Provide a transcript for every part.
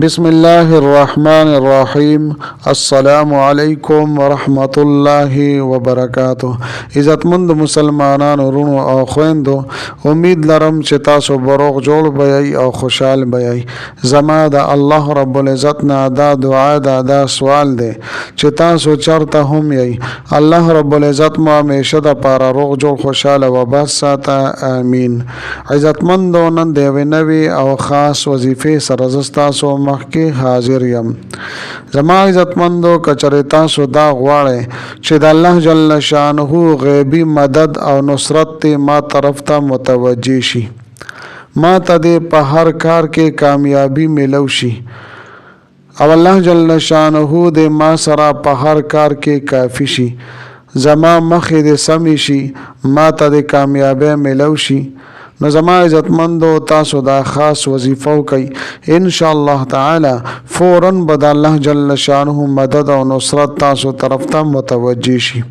بسم الله الرحمن الرحیم. السلام علیکم ورحمت الله وبرکاته. عزتمند مسلمانانو ورونو او خويندو، امید لرم چې تاسو بروغ جوړ بیاي او خوشحال بیاي. زما د الله رب العزت نه دا دعا دا سوال دی چې تاسو چرته هم یي، الله رب العزت مو همیشه د پاره روغ جوړ خوشاله و بس ساته، امين. عزتمندو، نن د نوې او خاص وظیفه سره زستاسو مخکې حاضر یم. زما عزتمندو، کچره تاسو دا غواړئ چې د الله جل شانه غیبی مدد او نصرت ته ما طرف ته متوجه شي، ما ته د په هر کار کې کامیابی ملو شي، او الله جل شانه د ما سره په هر کار کې کافی شي، زما مخې د سمی شي، ما ته د کامیابی ملو شي. نو زما عزتمندو، تاسو دا خاص وظیفه کوي، ان شاء الله تعالی فوراً بد الله جل شانه مدد او نصرت تاسو طرف ته متوجه شي.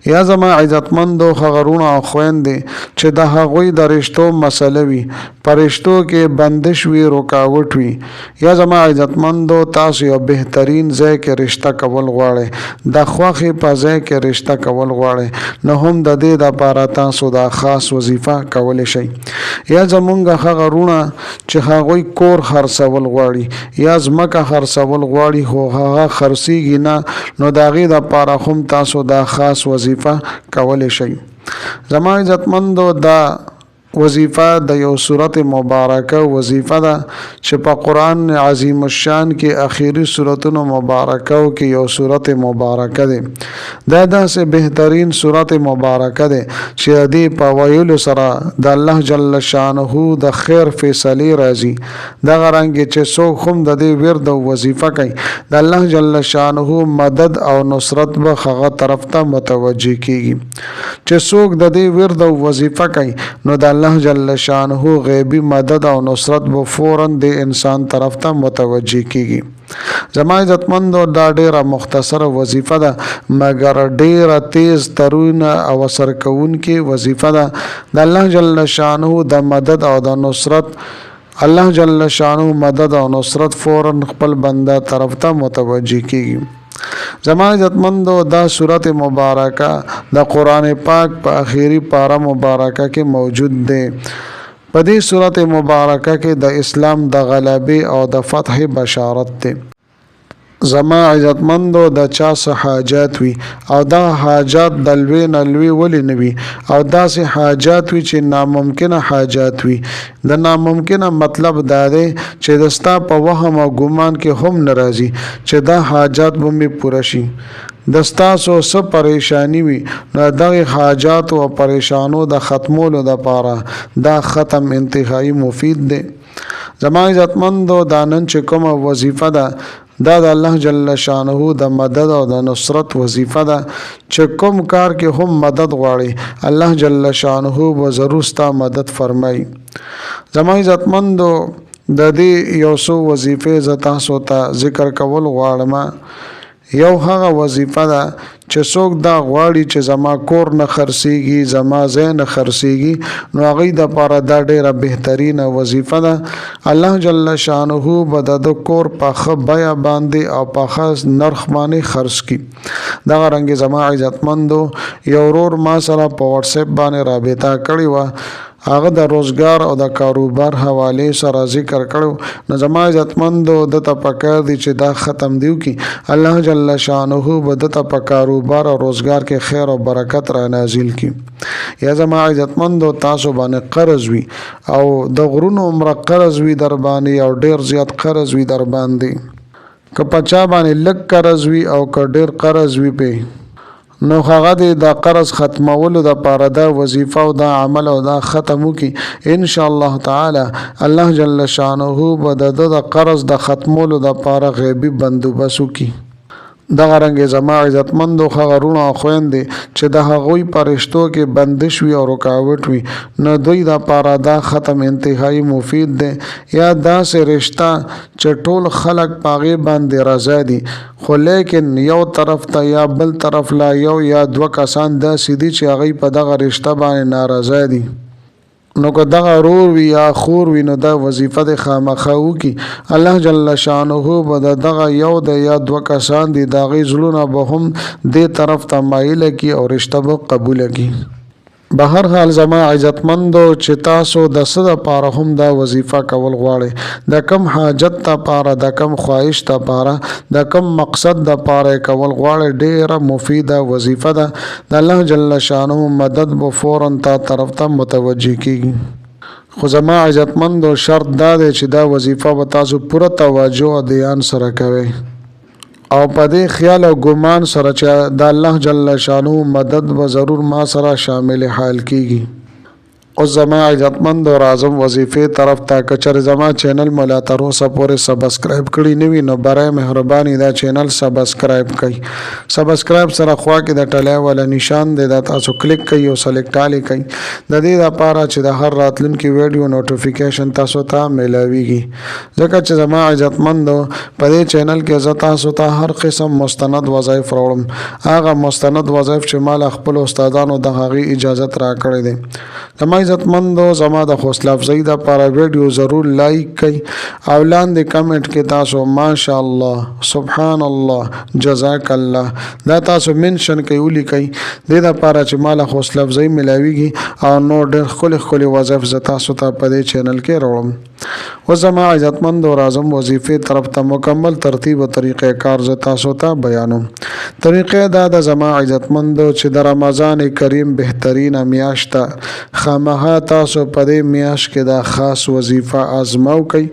یا زما عزتمندو خغرونه او خويندې چې د هغوی د رشتو مسله وي، پرشتو کې بندش وي، رکاوټ وي، یا زما عزتمندو تاسو یو بهترین ځای کې رشتہ کول غواړئ، د خوښې په ځای کې رشتہ کول غواړئ، نو هم د دې لپاره تاسو دا خاص وظیفه کولی شئ. یا زمونږ خغرونه چې هغوی کور خرڅول غواړي یا ځمکه خرڅول غواړي خو هغه خرڅیږي نه، نو د هغې دپاره هم تاسو دا خاص وظیفه کولی شئ. زما عزتمندو، دا وظیفه د یو سورت مبارکه وظیفه ده چې په قرآن عظیم الشان کې اخیری سورتونو مبارکه کې یو سورت مبارکه ده. دا داسې بهترین سورت مبارکه ده چې دې په ویلو سره د الله جل شانه د خیر فیصله راځي. دغه رنګ چې څوک هم د دې ورد او وظیفه کوي، د الله جل شانه مدد او نصرت به هغه طرف ته متوجه کیږي. چې څوک د دې ورد او وظیفه کوي، نو د الله جل شانه غیبی مدد او نصرت به فوراً د انسان طرف ته متوجه کیږي. زما عزتمندو، دا ډیره مختصره وظیفه ده مګر ډیره تیز ترونه او اثر کوونکې وظیفه ده. د الله جل شانه د مدد او د نصرت، الله جل شانه مدد او نصرت فوراً خپل بنده طرف ته متوجه کیږي. زما عزتمندو، دا سورت مبارکه د قرآن پاک په اخیری پارا مبارکه کې موجود دی. په دې سورت مبارکه کې د اسلام د غلبې او د فتح بشارت دی. زما عزتمندو، د چا څه حاجات وي او دا حاجات د لوی نه لوی ولې نه وي، او داسې حاجات وي چې ناممکنه حاجات وي. د ناممکنه مطلب دا دی چې د ستا په وهم او ګمان کې هم نه راځي چې دا حاجات به مې پوره شي. د ستاسو څه پریشانی وي، نو دغه حاجات او پریشانو د ختمولو دپاره دا ختم انتهایی مفید دی. زما عزتمندو، دا نن چې کومه وظیفه ده، دا د الله جل شانه د مدد او د نصرت وظیفه ده چې کوم کار کې هم مدد غواړي، الله جل شانه به ضرور ستا مدد فرمایي. زما عزتمندو، د دې یو څو وظیفې زه تاسو ته ذکر کول غواړم. یو هغه وظیفه ده چې څوک دا غواړي چې زما کور نه خرڅیږي، زما ځای نه خرڅیږي، نو هغوی دپاره دا ډیره بهترینه وظیفه ده. الله جل شانه به د کور په ښه بیه باندې او په ښه نرخ باندې خرڅ کړي. دغه رنګې زما عزتمندو، یو ورور ما سره په واتساپ باندې رابطه کړې وه، هغه د روزګار او د کاروبار حوالې سره ذکر کړو. نو زما عزتمندو، د ته پکار دی چې دا ختم دیو کی الله جل شانه به د ته په کاروبار او روزګار کې خیر او برکت را نازل کی. یا زما عزتمندو، تاسو باندې قرض وي او د غرونو عمر قرض وي در باندې او ډیر زیات قرض وي در باندې، که پچا باندې لږ قرض وي او که ډیر قرض وي په، نو هغه د قرض ختمولو د پاره دا وظیفه او دا عمل او دا ختمو کی ان شاء الله تعالی. الله جل شانه به د قرض د ختمولو د پاره غیبی بندوبست کی. دغه رنګ زما عزتمندو خغرونه او خويندې چې د هغوی پرشتو کې بندش وي او رکاوټ وي، نو دوی د پاره دا ختم انتهایی مفید دی. یا داسې رشتہ چې ټول خلق پاغه باندې رضا دي، خو لیکن یو طرف ته یا بل طرف لا یو یا دوه کسان داسې دي چې هغوی په دغه رشتہ باندې ناراضه دي، نو که دغه رور وي یا خور وي نو دا وظیفه د خامخا وکي. الله جل شانه به دغه یو د یا دوه کسان دي د هغې زړونه به هم دې طرف ته مایله کي او رشته به قبوله کي. به هر حال زما عزتمندو چې تاسو د څه دپاره هم دا وظیفه کول غواړئ، د کم حاجت دپاره، د کم خواهش دپاره، د کم مقصد دپاره کول غواړئ، ډیره مفیده وظیفه ده. د الله جل شانه مدد به فورا تا طرف ته متوجه کیږي. خو زما عزتمندو شرط دا دی چې دا وظیفه به تاسو پوره توجه او دیان سره کوئ او په دې خیال او ګمان سره چې د الله جل شانه مدد به ضرور ما سره شامل حال کیږي. اوس زما عزتمند او اعظم وظیفې طرف ته که چېرې زما چینل مو لا تر اوسه پورې سبسکرایب کړي نه وي نو برای مهرباني دا چینل سبسکرایب کړئ. سبسکرایب سره خوا کې د ټلی والا نشان دی دا تاسو کلیک کړئ او سلیکټ آل کړئ د دې لپاره چې د هر راتلونکي ویډیو نوټیفیکیشن تاسو ته میلاویږي. ځکه چې زما عزتمندو په دې چینل کې زه تاسو ته هر قسم مستند وظایف راوړم، هغه مستند وظایف چې ما له خپلو استادانو د هغې اجازت راکړی دی. زما عزتمندو زما د حوصله افزایي دپاره ویډیو ضرور لایک کړئ او لاندې کمنټ کې تاسو ماشاء الله، سبحان الله، جزاک الله دا تاسو منشن کوي ولیکئ، دې دپاره چې ما له حوصله افزایي میلاویږي او نور ډېر ښکلي ښکلي وظایف زه تاسو ته په دې چینل کې راوړم. اوس زما عزتمندو اعظم وظیفې طرف ته مکمل ترتیب او طریقې کار زه تاسو ته بیانوم. طریقې دا د زما عزتمندو چې د رمضان کریم بهترینه میاشت ده، خامخا تاسو په دې میاشت کې دا خاص وظیفه آزمو کوئ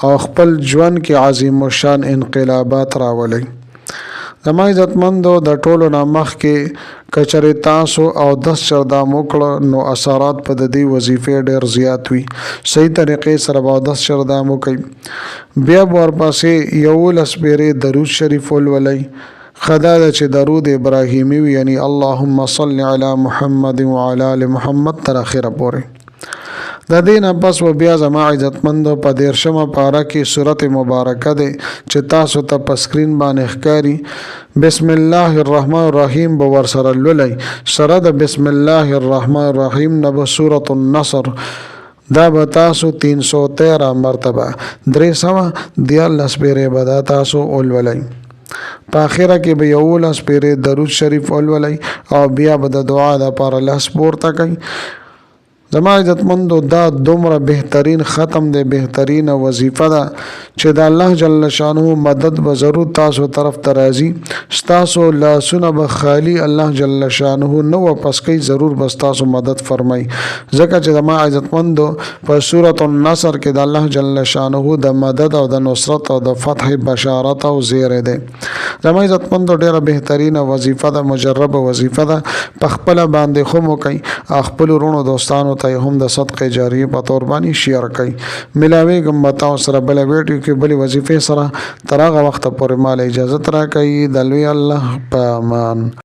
او خپل ژوند کې عظیم الشان انقلابات راولئ. زما عزتمندو د ټولو نه مخکې که چېرې تاسو اودس چردام وکړه نو اثرات په د دې وظیفې ډېر زیات وي. صحیح طریقې سره به اودس چردام وکئ، بیا به ورپسې 11 پیرې درود شریف ولولئ. ښه دا ده چې درود ابراهیمي وي، یعنی اللهم صل علی محمد وعلی آل محمد تر اخره پورې. د دې نه پس و بیا زما عزتمندو په 13مه پاره کې سورت مبارکه دی چې تاسو ته په سکرین باندې ښکاري. بسم الله الرحمن الرحیم به ورسره لولئ. سره د بسم الله الرحمن الرحیم نه به سورت النصر دا به تاسو 313 مرتبه 314 پیرې به دا تاسو ولولئ. په اخره کې به 11 پیرې درود شریف ولولئ او بیا به د دعا دپاره لاس پورته کړئ. زما عزتمندو دا دومره بهترین ختم دی، بهترین وظیفه ده چې د الله جل شانه مدد به ضرور تاسو طرف ته راځي. ستاسو لاسونه به خالی الله جل شانه نه واپس کوي، ضرور به ستاسو مدد فرمایي. ځکه چې زما عزتمندو په سورة النصر کې د الله جل شانه د مدد او د نصرت او د فتح بشارت او زیری دی. زما عزتمندو ډیره بهترینه وظیفه ده، مجربه وظیفه ده. په خپله باندې خو مو کوئ، خپلو وروڼو دوستانو ته هم د صدقې جاریې په طور باندې شیر کړئ. ملاویږم به تاسو سره بله ویډیو کې بلې وظیفې سره. تر هغه وخته پورې ما له اجازت راکوئ. د لوی الله په امان.